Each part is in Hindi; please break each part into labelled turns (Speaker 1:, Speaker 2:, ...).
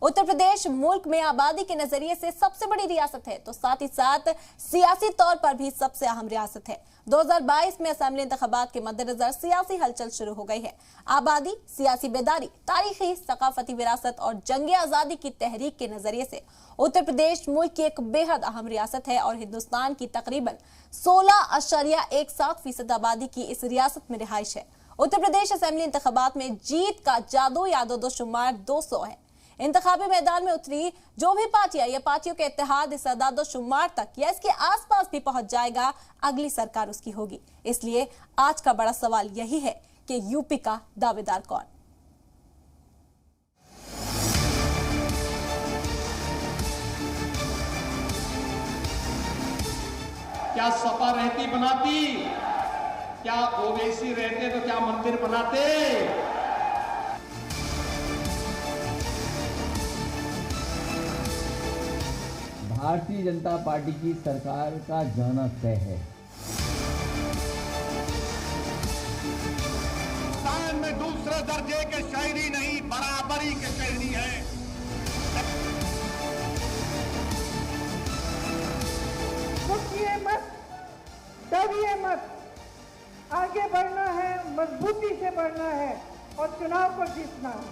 Speaker 1: उत्तर प्रदेश मुल्क में आबादी के नजरिए से सबसे बड़ी रियासत है, तो साथ ही साथ सियासी तौर पर भी सबसे अहम रियासत है। 2022 में असेंबली इंतखाबात के मद्देनजर सियासी हलचल शुरू हो गई है। आबादी, सियासी बेदारी, तारीखी सकाफती विरासत और जंग आजादी की तहरीक के नजरिए से उत्तर प्रदेश मुल्क की एक बेहद अहम रियासत है और हिंदुस्तान की तकरीबन 16.17% आबादी की इस रियासत में रिहाइश है। उत्तर प्रदेश असेंबली इंतखाबात में जीत का जादू या दो-शुमार 200 है। इंतखाबी मैदान में उतरी जो भी पार्टियां या पार्टियों के इत्तेहाद इस आदाद-ओ-शुमार तक या इसके आसपास भी पहुंच जाएगा, अगली सरकार उसकी होगी। इसलिए आज का बड़ा सवाल यही है कि यूपी का दावेदार कौन?
Speaker 2: क्या सपा रहती बनाती, क्या ओवैसी रहते तो क्या मंदिर बनाते।
Speaker 3: भारतीय जनता पार्टी की सरकार का जाना तय है।
Speaker 4: हिंदुस्तान में दूसरे दर्जे के शहरी नहीं, बराबरी के शहरी हैं।
Speaker 5: रुकिए मत, डरिए मत, आगे बढ़ना है, मजबूती से बढ़ना है और चुनाव को जीतना है।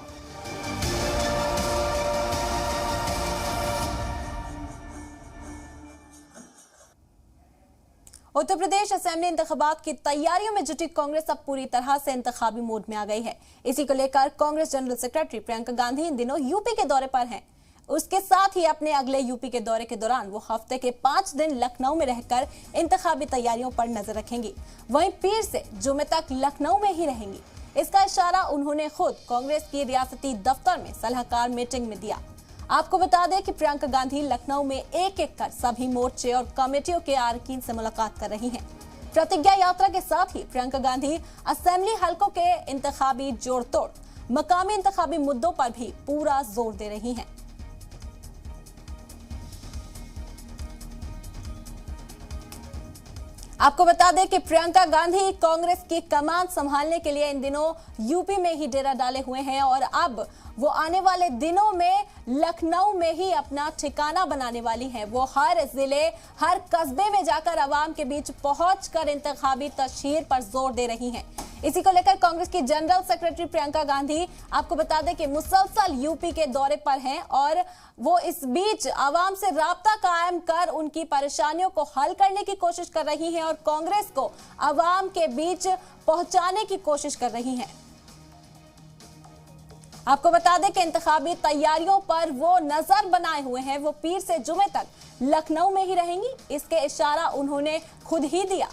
Speaker 1: उत्तर प्रदेश असेंबली इंतखाबात की तैयारियों में जुटी कांग्रेस अब पूरी तरह से इंतखाबी मोड में आ गई है। इसी को लेकर कांग्रेस जनरल सेक्रेटरी प्रियंका गांधी इन दिनों यूपी के दौरे पर हैं। उसके साथ ही अपने अगले यूपी के दौरे के दौरान वो हफ्ते के 5 दिन लखनऊ में रहकर इंतखाबी तैयारियों पर नजर रखेंगी। वहीं पीर से जुमे तक लखनऊ में ही रहेंगी। इसका इशारा उन्होंने खुद कांग्रेस की रियासती दफ्तर में सलाहकार मीटिंग में दिया। आपको बता दें कि प्रियंका गांधी लखनऊ में एक एक कर सभी मोर्चे और कमेटियों के अरकान से मुलाकात कर रही हैं। प्रतिज्ञा यात्रा के साथ ही प्रियंका गांधी असेंबली हलकों के इंतखाबी जोड़तोड़, मकामी इंतखाबी मुद्दों पर भी पूरा जोर दे रही हैं। आपको बता दें कि प्रियंका गांधी कांग्रेस की कमान संभालने के लिए इन दिनों यूपी में ही डेरा डाले हुए हैं और अब वो आने वाले दिनों में लखनऊ में ही अपना ठिकाना बनाने वाली हैं। वो हर जिले, हर कस्बे में जाकर आवाम के बीच पहुंचकर इंतखाबी तशहीर पर जोर दे रही हैं। इसी को लेकर कांग्रेस की जनरल सेक्रेटरी प्रियंका गांधी आपको बता दें कि मुसलसल यूपी के दौरे पर हैं और वो इस बीच आवाम से राब्ता कायम कर उनकी परेशानियों को हल करने की कोशिश कर रही हैं और कांग्रेस को आवाम के बीच पहुंचाने की कोशिश कर रही हैं। आपको बता दें कि इंतखाबी तैयारियों पर वो नजर बनाए हुए हैं। वो पीर से जुमे तक लखनऊ में ही रहेंगी। इसके इशारा उन्होंने खुद ही दिया।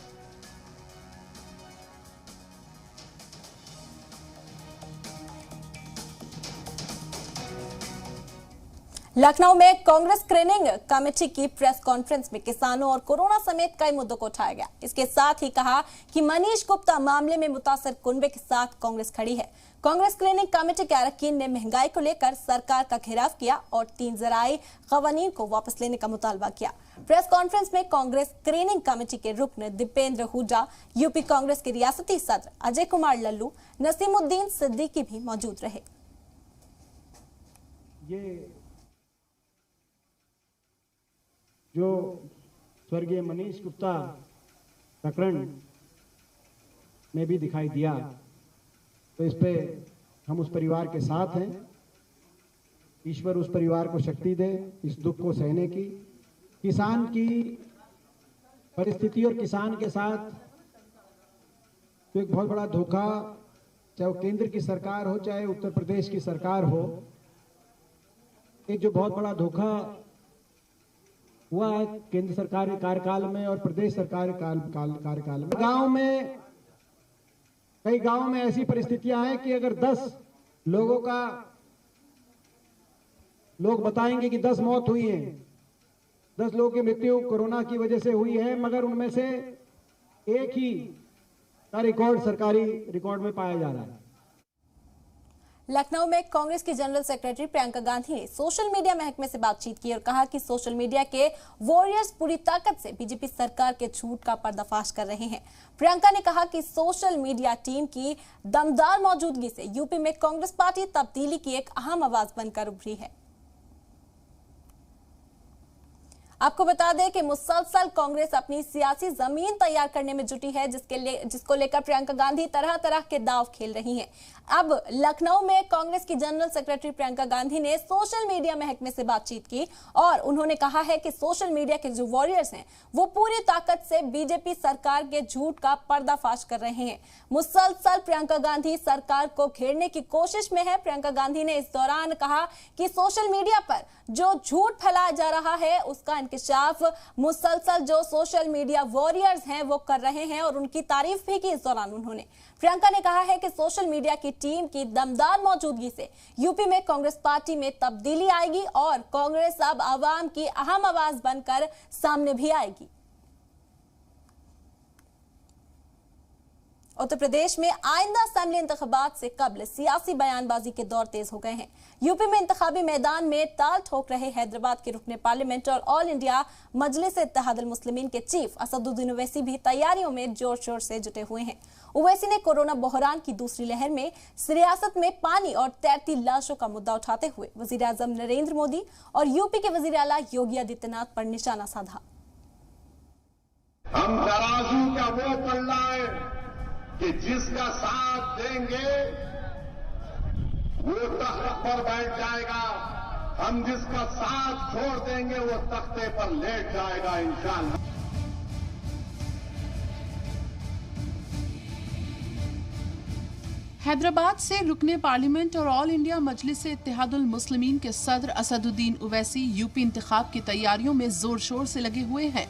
Speaker 1: लखनऊ में कांग्रेस स्क्रीनिंग कमेटी की प्रेस कॉन्फ्रेंस में किसानों और कोरोना समेत कई मुद्दों को उठाया गया। इसके साथ ही कहा कि मनीष गुप्ता मामले में मुतासिर कुनबे के साथ कांग्रेस खड़ी है। कांग्रेस स्क्रीनिंग कमेटी के अरकान ने महंगाई को लेकर सरकार का घेराव किया और 3 ज़राई क़वानीन को वापस लेने का मुतालबा किया। प्रेस कॉन्फ्रेंस में कांग्रेस स्क्रीनिंग कमेटी के रुकन दीपेंद्र हुड्डा, यूपी कांग्रेस के रियासती सदर अजय कुमार लल्लू, नसीमुद्दीन सिद्दीकी भी मौजूद रहे।
Speaker 6: जो स्वर्गीय मनीष गुप्ता प्रकरण में भी दिखाई दिया, तो इस पे हम उस परिवार के साथ हैं। ईश्वर उस परिवार को शक्ति दे इस दुख को सहने की। किसान की परिस्थिति और किसान के साथ तो एक बहुत बड़ा धोखा, चाहे वो केंद्र की सरकार हो चाहे उत्तर प्रदेश की सरकार हो, एक जो बहुत बड़ा धोखा हुआ है केंद्र सरकार के कार्यकाल में और प्रदेश सरकार के कार्यकाल में। कई गांव में ऐसी परिस्थितियां हैं कि अगर 10 लोगों का लोग बताएंगे कि 10 मौत हुई है, 10 लोगों की मृत्यु कोरोना की वजह से हुई है, मगर उनमें से एक ही का रिकॉर्ड सरकारी रिकॉर्ड में पाया जा रहा है।
Speaker 1: लखनऊ में कांग्रेस की जनरल सेक्रेटरी प्रियंका गांधी ने सोशल मीडिया महकमे से बातचीत की और कहा कि सोशल मीडिया के वॉरियर्स पूरी ताकत से बीजेपी सरकार के झूठ का पर्दाफाश कर रहे हैं। प्रियंका ने कहा कि सोशल मीडिया टीम की दमदार मौजूदगी से यूपी में कांग्रेस पार्टी तब्दीली की एक अहम आवाज बनकर उभरी है। आपको बता दें कि मुसलसल कांग्रेस अपनी सियासी जमीन तैयार करने में जुटी है, जिसको लेकर प्रियंका गांधी तरह तरह के दांव खेल रही हैं। अब लखनऊ में कांग्रेस की जनरल सेक्रेटरी प्रियंका गांधी ने सोशल मीडिया महकमे से बातचीत की और उन्होंने कहा है कि सोशल मीडिया के जो वॉरियर्स हैं वो पूरी ताकत से बीजेपी सरकार के झूठ का पर्दाफाश कर रहे हैं। मुसलसल प्रियंका गांधी सरकार को घेरने की कोशिश में है। प्रियंका गांधी ने इस दौरान कहा कि सोशल मीडिया पर जो झूठ फैलाया जा रहा है उसका इंकशाफ मुसलसल जो सोशल मीडिया वॉरियर्स हैं वो कर रहे हैं और उनकी तारीफ भी की। इस दौरान उन्होंने प्रियंका ने कहा है कि सोशल मीडिया की टीम की दमदार मौजूदगी से यूपी में कांग्रेस पार्टी में तब्दीली आएगी और कांग्रेस अब आवाम की अहम आवाज बनकर सामने भी आएगी। उत्तर प्रदेश में आइंदा असेंबली इंतखाबात से कबल सियासी बयानबाजी के दौर तेज हो गए हैं। यूपी में इंतखाबी मैदान में ताल ठोक रहे हैदराबाद के रुकने पार्लियामेंट और ऑल इंडिया मजलिस इत्तेहादुल मुस्लिमीन के चीफ असदुद्दीन ओवैसी भी तैयारियों में जोर शोर से जुटे हुए हैं। ओवैसी ने कोरोना बहरान की दूसरी लहर में सियासत में पानी और तैरती लाशों का मुद्दा उठाते हुए वजीर आजम नरेंद्र मोदी और यूपी के वजीर आला योगी आदित्यनाथ पर निशाना साधा।
Speaker 4: हम तराजू का वो पल्ला है कि जिसका साथ देंगे वो तख्त पर बैठ जाएगा, हम जिसका साथ छोड़ देंगे वो तख्ते पर लेट जाएगा इंशाअल्लाह।
Speaker 7: हैदराबाद से रुकने पार्लियामेंट और ऑल इंडिया मजलिस इत्तेहादुल मुस्लिमीन के सदर असदुद्दीन ओवैसी यूपी इंतखाब की तैयारियों में जोर शोर से लगे हुए हैं।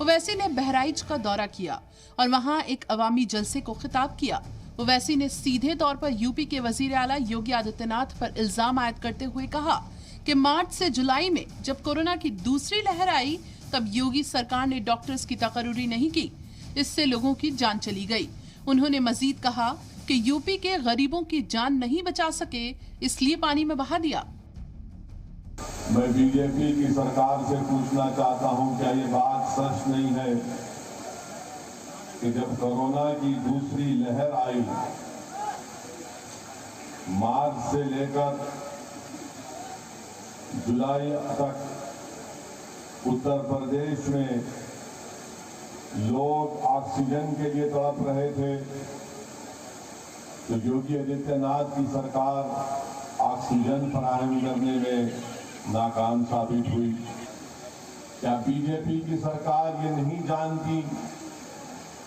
Speaker 7: ओवैसी ने बहराइच का दौरा किया और वहां एक अवामी जलसे को खिताब किया। ओवैसी ने सीधे तौर पर यूपी के वजीर आला योगी आदित्यनाथ पर इल्जाम आयद करते हुए कहा कि मार्च से जुलाई में जब कोरोना की दूसरी लहर आई तब योगी सरकार ने डॉक्टर्स की तकर्रुरी नहीं की, इससे लोगों की जान चली गई। उन्होंने मजीद कहा कि यूपी के गरीबों की जान नहीं बचा सके इसलिए पानी में बहा दिया।
Speaker 8: मैं बीजेपी की सरकार से पूछना चाहता हूं, क्या ये बात सच नहीं है कि जब कोरोना की दूसरी लहर आई मार्च से लेकर जुलाई तक उत्तर प्रदेश में लोग ऑक्सीजन के लिए तड़प रहे थे, तो योगी आदित्यनाथ की सरकार ऑक्सीजन फराहम करने में नाकाम साबित हुई। क्या बीजेपी की सरकार ये नहीं जानती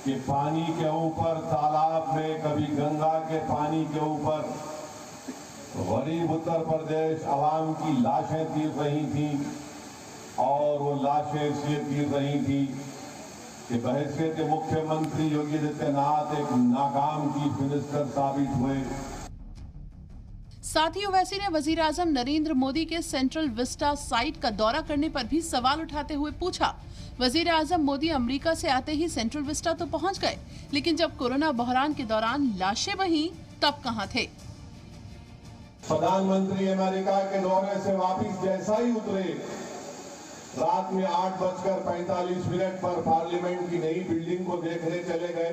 Speaker 8: कि पानी के ऊपर तालाब में, कभी गंगा के पानी के ऊपर गरीब उत्तर प्रदेश आवाम की लाशें गिर रही थी और वो लाशें इसलिए गिर रही थी कि बहैसियत मुख्यमंत्री योगी आदित्यनाथ एक नाकाम चीफ मिनिस्टर साबित हुए।
Speaker 7: साथ ही ओवैसी ने वजीर आजम नरेंद्र मोदी के सेंट्रल विस्टा साइट का दौरा करने पर भी सवाल उठाते हुए पूछा, वजीर आजम मोदी अमेरिका से आते ही सेंट्रल विस्टा तो पहुंच गए, लेकिन जब कोरोना बहरान के दौरान लाशें बहीं तब कहां थे?
Speaker 8: प्रधानमंत्री अमेरिका के दौरे से वापिस जैसा ही उतरे, रात में 8:45 पर पार्लियामेंट की नई बिल्डिंग को देखने चले गए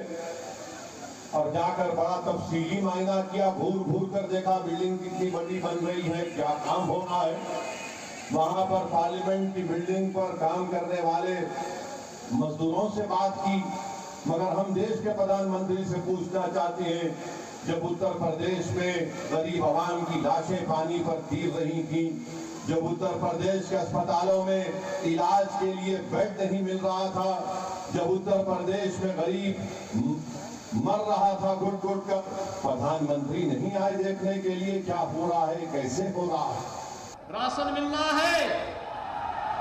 Speaker 8: और जाकर बड़ा तफसीली मायना किया, घूर कर देखा बिल्डिंग कितनी बड़ी बन रही है, क्या काम हो रहा है। वहां पर पार्लियामेंट की बिल्डिंग पर काम करने वाले मजदूरों से बात की, मगर हम देश के प्रधानमंत्री से पूछना चाहते हैं, जब उत्तर प्रदेश में गरीब आवाम की लाशें पानी पर गिर रही थी, जब उत्तर प्रदेश के अस्पतालों में इलाज के लिए बेड नहीं मिल रहा था, जब उत्तर प्रदेश में गरीब मर रहा था घुट कर, प्रधानमंत्री नहीं आए देखने के लिए क्या हो रहा है, कैसे हो रहा है।
Speaker 2: राशन मिलना है,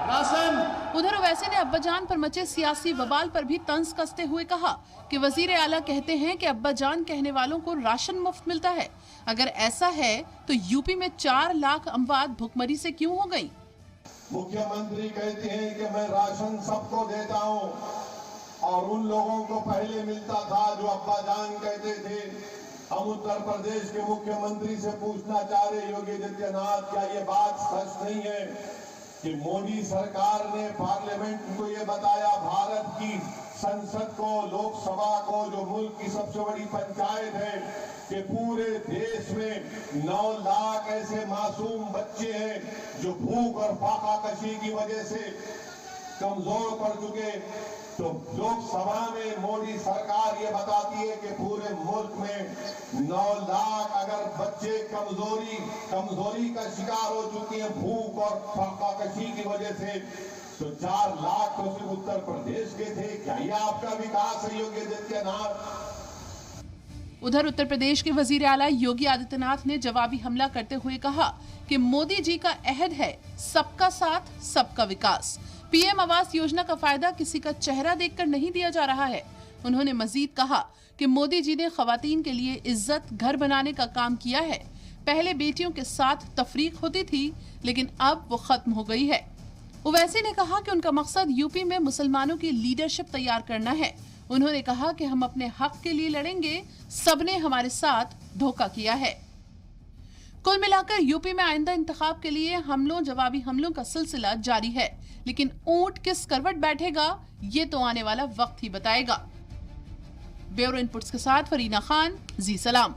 Speaker 2: राशन।
Speaker 7: उधर ओवैसी ने अब्बाजान पर मचे सियासी बवाल पर भी तंज कसते हुए कहा कि वजीर आला कहते हैं कि अब्बाजान कहने वालों को राशन मुफ्त मिलता है। अगर ऐसा है तो यूपी में 4 लाख अमवात भुखमरी से क्यों हो गई?
Speaker 8: मुख्यमंत्री कहते हैं कि मैं राशन सबको देता हूं और उन लोगों को पहले मिलता था जो अब्बाजान कहते थे। हम उत्तर प्रदेश के मुख्यमंत्री से पूछना चाह रहे योगी आदित्यनाथ, क्या ये बात सच नहीं है कि मोदी सरकार ने पार्लियामेंट को ये बताया, भारत की संसद को, लोकसभा को, जो मुल्क की सबसे बड़ी पंचायत है, कि पूरे देश में 9 लाख ऐसे मासूम बच्चे हैं जो भूख और फाका कशी की वजह से कमजोर पड़ चुके। तो लोकसभा में मोदी सरकार ये बताती है कि पूरे मुल्क में 9 लाख अगर बच्चे कमजोरी का शिकार हो चुके हैं भूख और फाकाकशी की वजह से, तो 4 लाख तो सिर्फ उत्तर प्रदेश के थे। क्या ये आपका विकास है योगी आदित्यनाथ?
Speaker 7: उधर उत्तर प्रदेश के वजीर आला योगी आदित्यनाथ ने जवाबी हमला करते हुए कहा कि मोदी जी का अहद है सबका साथ सबका विकास। पीएम आवास योजना का फायदा किसी का चेहरा देखकर नहीं दिया जा रहा है। उन्होंने मजीद कहा कि मोदी जी ने खवातीन के लिए इज्जत घर बनाने का काम किया है। पहले बेटियों के साथ तफरीक होती थी, लेकिन अब वो खत्म हो गई है। ओवैसी ने कहा कि उनका मकसद यूपी में मुसलमानों की लीडरशिप तैयार करना है। उन्होंने कहा कि हम अपने हक के लिए लड़ेंगे, सबने हमारे साथ धोखा किया है। कुल मिलाकर यूपी में आइंदा इंतखाब के लिए जवाबी हमलों का सिलसिला जारी है, लेकिन ऊंट किस करवट बैठेगा ये तो आने वाला वक्त ही बताएगा। ब्यूरो इनपुट्स के साथ फरीना खान, जी सलाम।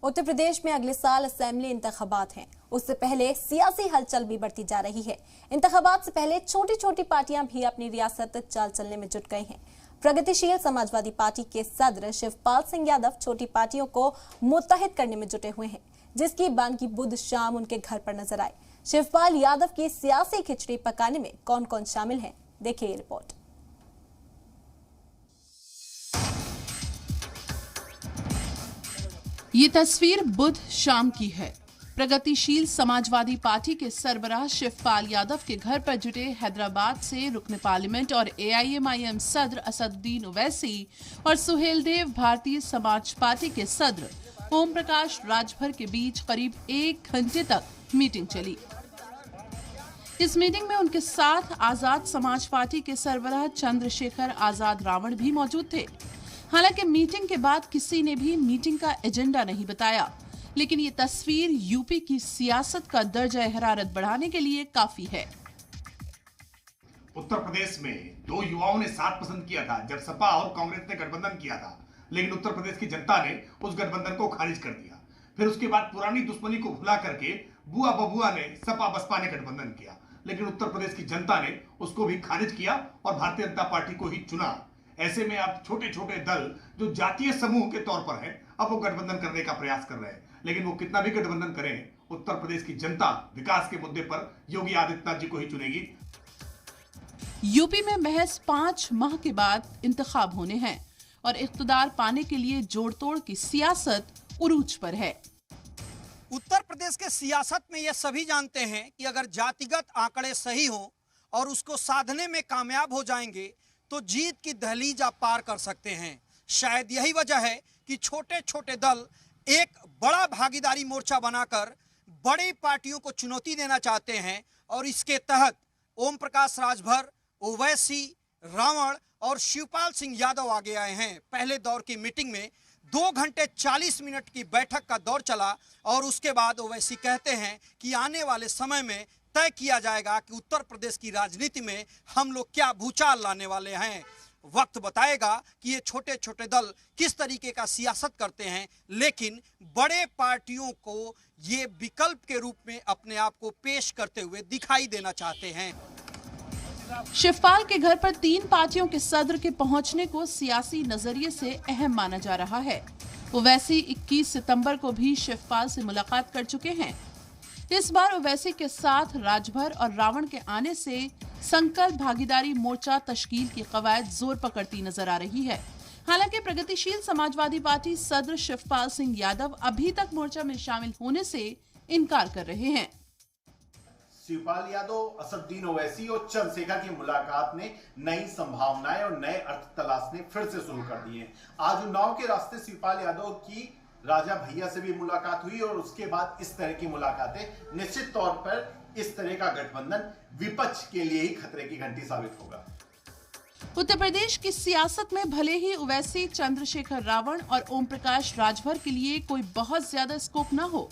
Speaker 1: उत्तर प्रदेश में अगले साल असेंबली इंतखाबात हैं। उससे पहले सियासी हलचल भी बढ़ती जा रही है। इंतखाबात से पहले छोटी छोटी पार्टियां भी अपनी रियासत चाल चलने में जुट गई हैं। प्रगतिशील समाजवादी पार्टी के सदर शिवपाल सिंह यादव छोटी पार्टियों को मुत्तहिद करने में जुटे हुए हैं, जिसकी बानगी बुध शाम उनके घर पर नजर आए। शिवपाल यादव की सियासी खिचड़ी पकाने में कौन कौन शामिल है, देखिए ये रिपोर्ट।
Speaker 7: ये तस्वीर बुध शाम की है। प्रगतिशील समाजवादी पार्टी के सरबराह शिवपाल यादव के घर पर जुटे हैदराबाद से रुकन पार्लियामेंट और AIMIM सदर असदुद्दीन ओवैसी और सुहेलदेव भारतीय समाज पार्टी के सदर ओम प्रकाश राजभर के बीच करीब 1 घंटे तक मीटिंग चली। इस मीटिंग में उनके साथ आजाद समाज पार्टी के सरबराह चंद्रशेखर आजाद रावण भी मौजूद थे। हालांकि मीटिंग के बाद किसी ने भी मीटिंग का एजेंडा नहीं बताया, लेकिन ये तस्वीर यूपी की सियासत का दर्जा हरारत बढ़ाने के लिए काफी है।
Speaker 9: उत्तर प्रदेश में 2 युवाओं ने साथ पसंद किया था जब सपा और कांग्रेस ने गठबंधन किया था, लेकिन उत्तर प्रदेश की जनता ने उस गठबंधन को खारिज कर दिया। फिर उसके बाद पुरानी दुश्मनी को भुला करके बुआ बबुआ ने सपा बसपा ने गठबंधन किया, लेकिन उत्तर प्रदेश की जनता ने उसको भी खारिज किया और भारतीय जनता पार्टी को ही चुना। ऐसे में अब छोटे छोटे दल जो जातीय समूह के तौर पर हैं, अब वो गठबंधन करने का प्रयास कर रहे हैं, लेकिन वो कितना भी गठबंधन करें, उत्तर प्रदेश की जनता विकास के मुद्दे पर योगी आदित्यनाथ जी को ही चुनेगी।
Speaker 7: यूपी में महज 5 माह के बाद इंतखाब होने हैं और इख्तिदार पाने के लिए जोड़तोड़ की सियासत उरूज पर है।
Speaker 10: उत्तर प्रदेश के सियासत में ये सभी जानते हैं कि अगर जातिगत आंकड़े सही हों और उसको साधने में कामयाब हो जाएंगे तो जीत की दहलीज आप पार कर सकते हैं। शायद यही वजह है कि छोटे छोटे दल एक बड़ा भागीदारी मोर्चा बनाकर बड़ी पार्टियों को चुनौती देना चाहते हैं और इसके तहत ओम प्रकाश राजभर, ओवैसी, रावण और शिवपाल सिंह यादव आगे आए हैं। पहले दौर की मीटिंग में 2 घंटे 40 मिनट की बैठक का दौर चला और उसके बाद ओवैसी कहते हैं कि आने वाले समय में तय किया जाएगा कि उत्तर प्रदेश की राजनीति में हम लोग क्या भूचाल लाने वाले हैं। वक्त बताएगा कि ये छोटे छोटे दल किस तरीके का सियासत करते हैं, लेकिन बड़े पार्टियों को ये विकल्प के रूप में अपने आप को पेश करते हुए दिखाई देना चाहते हैं।
Speaker 7: शिवपाल के घर पर 3 पार्टियों के सदर के पहुंचने को सियासी नजरिए से अहम माना जा रहा है। ओवैसी 21 सितंबर को भी शिवपाल से मुलाकात कर चुके हैं। इस बार ओवैसी के साथ राजभर और रावण के आने से संकल्प भागीदारी मोर्चा तश्कील की कवायद जोर पकड़ती नजर आ रही है। हालांकि प्रगतिशील समाजवादी पार्टी सदर शिवपाल सिंह यादव अभी तक मोर्चा में शामिल होने से इनकार कर रहे हैं।
Speaker 11: शिवपाल यादव, असदुद्दीन ओवैसी और चंद्रशेखर की मुलाकात ने नई संभावनाएं और नए अर्थ तलाशने फिर से शुरू कर दिए। आज उन्नाव के रास्ते शिवपाल यादव की राजा भैया से भी मुलाकात हुई और उसके बाद इस तरह की मुलाकातें निश्चित तौर पर इस तरह का गठबंधन विपक्ष के लिए ही खतरे की घंटी साबित होगा।
Speaker 7: उत्तर प्रदेश की सियासत में भले ही ओवैसी, चंद्रशेखर रावण और ओम प्रकाश राजभर के लिए कोई बहुत ज्यादा स्कोप न हो,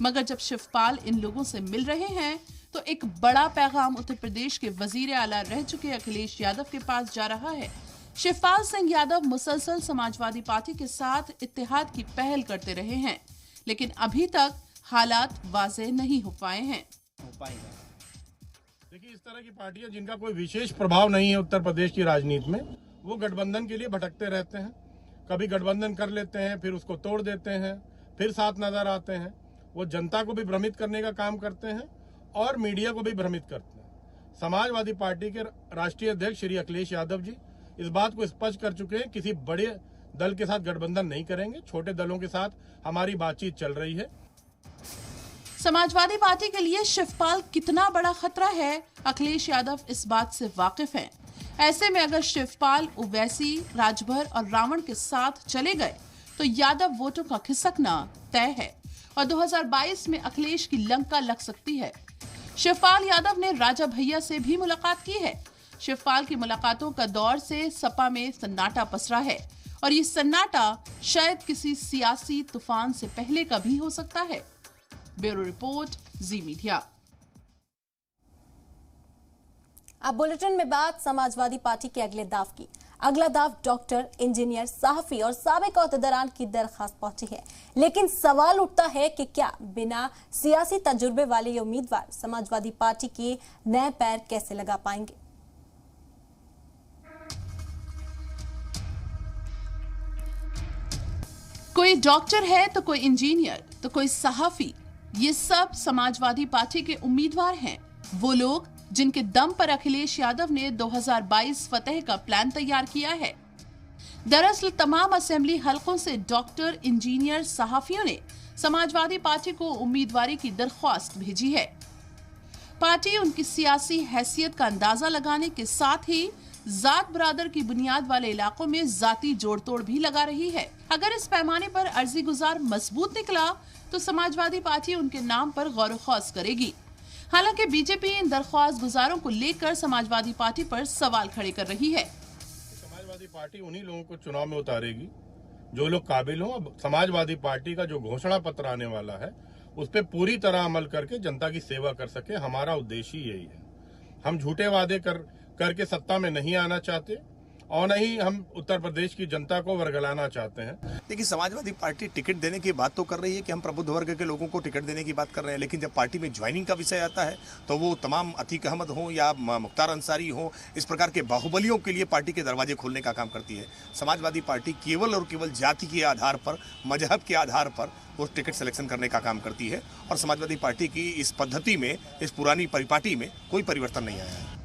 Speaker 7: मगर जब शिवपाल इन लोगों से मिल रहे हैं तो एक बड़ा पैगाम उत्तर प्रदेश के वजीर आला रह चुके अखिलेश यादव के पास जा रहा है। शिवपाल सिंह यादव मुसलसल समाजवादी पार्टी के साथ इत्तेहाद की पहल करते रहे हैं, लेकिन अभी तक हालात वाज़ेह नहीं हो पाए हैं।
Speaker 12: देखिए, इस तरह की पार्टियां जिनका कोई विशेष प्रभाव नहीं है उत्तर प्रदेश की राजनीति में, वो गठबंधन के लिए भटकते रहते हैं। कभी गठबंधन कर लेते हैं, फिर उसको तोड़ देते हैं, फिर साथ नजर आते हैं। वो जनता को भी भ्रमित करने का काम करते हैं और मीडिया को भी भ्रमित करते हैं। समाजवादी पार्टी के राष्ट्रीय अध्यक्ष श्री अखिलेश यादव जी इस बात को स्पष्ट कर चुके हैं, किसी बड़े दल के साथ गठबंधन नहीं करेंगे। छोटे दलों के साथ हमारी बातचीत चल रही है।
Speaker 7: समाजवादी पार्टी के लिए शिवपाल कितना बड़ा खतरा है, अखिलेश यादव इस बात से वाकिफ हैं। ऐसे में अगर शिवपाल, ओवैसी, राजभर और रावण के साथ चले गए तो यादव वोटों का खिसकना तय है और 2022 में अखिलेश की लंका लग सकती है। शिवपाल यादव ने राजा भैया से भी मुलाकात की है। शिवपाल की मुलाकातों का दौर से सपा में सन्नाटा पसरा है और ये सन्नाटा शायद किसी सियासी तूफान से पहले का भी हो सकता है। ब्यूरो रिपोर्ट, जी मीडिया।
Speaker 1: अब बुलेटिन में बात समाजवादी पार्टी के अगले दाव की। अगला दाव डॉक्टर, इंजीनियर, सहाफी और साबिक ओहदेदारान की दरखास्त पहुंची है। लेकिन सवाल उठता है कि क्या बिना सियासी तजुर्बे वाले ये उम्मीदवार समाजवादी पार्टी के नए पैर कैसे लगा पाएंगे।
Speaker 7: कोई डॉक्टर है तो कोई इंजीनियर तो कोई सहाफी, ये सब समाजवादी पार्टी के उम्मीदवार हैं। वो लोग जिनके दम पर अखिलेश यादव ने 2022 फतेह का प्लान तैयार किया है। दरअसल तमाम असेंबली हलकों से डॉक्टर, इंजीनियर, सहाफियों ने समाजवादी पार्टी को उम्मीदवारी की दरख्वास्त भेजी है। पार्टी उनकी सियासी हैसियत का अंदाजा लगाने के साथ ही जात बरादर की बुनियाद वाले इलाकों में जाती जोड़ तोड़ भी लगा रही है। अगर इस पैमाने पर अर्जी गुजार मजबूत निकला तो समाजवादी पार्टी उनके नाम पर गौर खौज करेगी। हालांकि बीजेपी इन दरख्वास्त गुजारों को लेकर समाजवादी पार्टी पर सवाल खड़े कर रही है।
Speaker 12: समाजवादी पार्टी उन्हीं लोगों को चुनाव में उतारेगी जो लोग काबिल हों। अब समाजवादी पार्टी का जो घोषणा पत्र आने वाला है उस पर पूरी तरह अमल करके जनता की सेवा कर सके, हमारा उद्देश्य यही है। हम झूठे वादे करके सत्ता में नहीं आना चाहते और नहीं हम उत्तर प्रदेश की जनता को वर्गलाना चाहते हैं।
Speaker 9: देखिए, समाजवादी पार्टी टिकट देने की बात तो कर रही है कि हम प्रबुद्ध वर्ग के लोगों को टिकट देने की बात कर रहे हैं, लेकिन जब पार्टी में ज्वाइनिंग का विषय आता है तो वो तमाम अतीक अहमद हो या मुख्तार अंसारी हो, इस प्रकार के बाहुबलियों के लिए पार्टी के दरवाजे खोलने का काम करती है। समाजवादी पार्टी केवल और केवल जाति के आधार पर, मजहब के आधार पर वो टिकट सिलेक्शन करने का काम करती है और समाजवादी पार्टी की इस पद्धति में, इस पुरानी परिपाटी में कोई परिवर्तन नहीं आया है।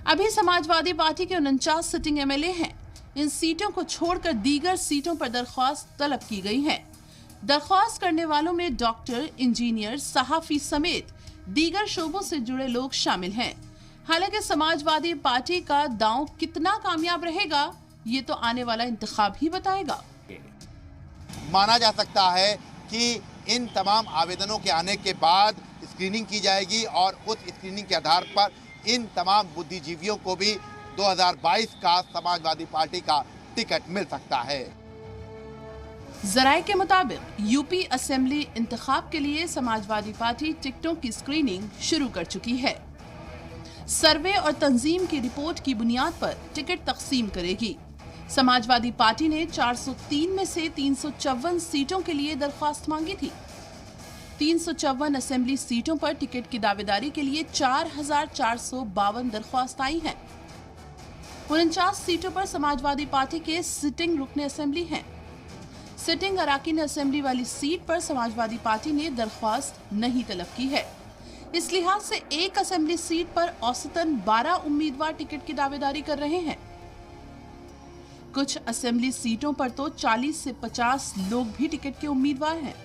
Speaker 7: अभी समाजवादी पार्टी के 49 सिटिंग एमएलए हैं। इन सीटों को छोड़कर दीगर सीटों पर दरख्वास्त तलब की गई है। दरख्वास्त करने वालों में डॉक्टर, इंजीनियर, सहाफी समेत दीगर शोबों से जुड़े लोग शामिल हैं। हालांकि समाजवादी पार्टी का दांव कितना कामयाब रहेगा ये तो आने वाला इंतखाब ही बताएगा।
Speaker 13: माना जा सकता है कि इन तमाम आवेदनों के आने के बाद स्क्रीनिंग की जाएगी और उस स्क्रीनिंग के आधार पर इन तमाम बुद्धिजीवियों को भी 2022 का समाजवादी पार्टी का टिकट मिल सकता है।
Speaker 7: जराये के मुताबिक यूपी असेंबली इंतखाब के लिए समाजवादी पार्टी टिकटों की स्क्रीनिंग शुरू कर चुकी है। सर्वे और तंजीम की रिपोर्ट की बुनियाद पर टिकट तकसीम करेगी। समाजवादी पार्टी ने 403 में से 354 सीटों के लिए दरख्वास्त मांगी थी। 354 असेंबली सीटों पर टिकट की दावेदारी के लिए 4452 दरख्वास्त आई हैं। 49 सीटों पर समाजवादी पार्टी के सिटिंग रुकने असेंबली हैं। सिटिंग अराकीन असेंबली वाली सीट पर समाजवादी पार्टी ने दरख्वास्त नहीं तलब की है। इस लिहाज से एक असेंबली सीट पर औसतन 12 उम्मीदवार टिकट की दावेदारी कर रहे हैं। कुछ असेंबली सीटों पर तो 40 से 50 लोग भी टिकट के उम्मीदवार हैं।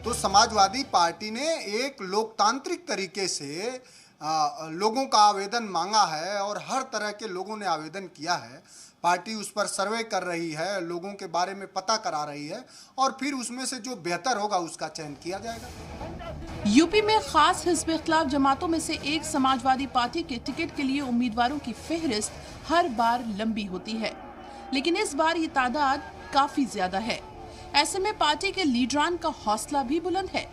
Speaker 14: तो समाजवादी पार्टी ने एक लोकतांत्रिक तरीके से लोगों का आवेदन मांगा है और हर तरह के लोगों ने आवेदन किया है। पार्टी उस पर सर्वे कर रही है, लोगों के बारे में पता करा रही है और फिर उसमें से जो बेहतर होगा उसका चयन किया जाएगा।
Speaker 7: यूपी में खास हिज़्ब इख्तिलाफ जमातों में से एक समाजवादी पार्टी के टिकट के लिए उम्मीदवारों की फेहरिस्त हर बार लंबी होती है, लेकिन इस बार ये तादाद काफी ज्यादा है। ऐसे में पार्टी के लीडरान का हौसला भी बुलंद है।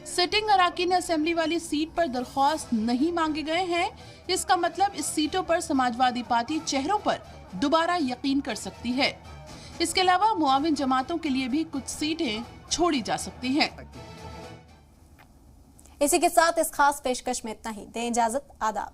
Speaker 7: सिटिंग अराकीन असेंबली वाली सीट पर दरख्वास्त नहीं मांगे गए हैं। इसका मतलब इस सीटों पर समाजवादी पार्टी चेहरों पर दोबारा यकीन कर सकती है। इसके अलावा मुआविन जमातों के लिए भी कुछ सीटें छोड़ी जा सकती हैं।
Speaker 1: इसी के साथ इस खास पेशकश में इतना ही। दें इजाजत, आदाब।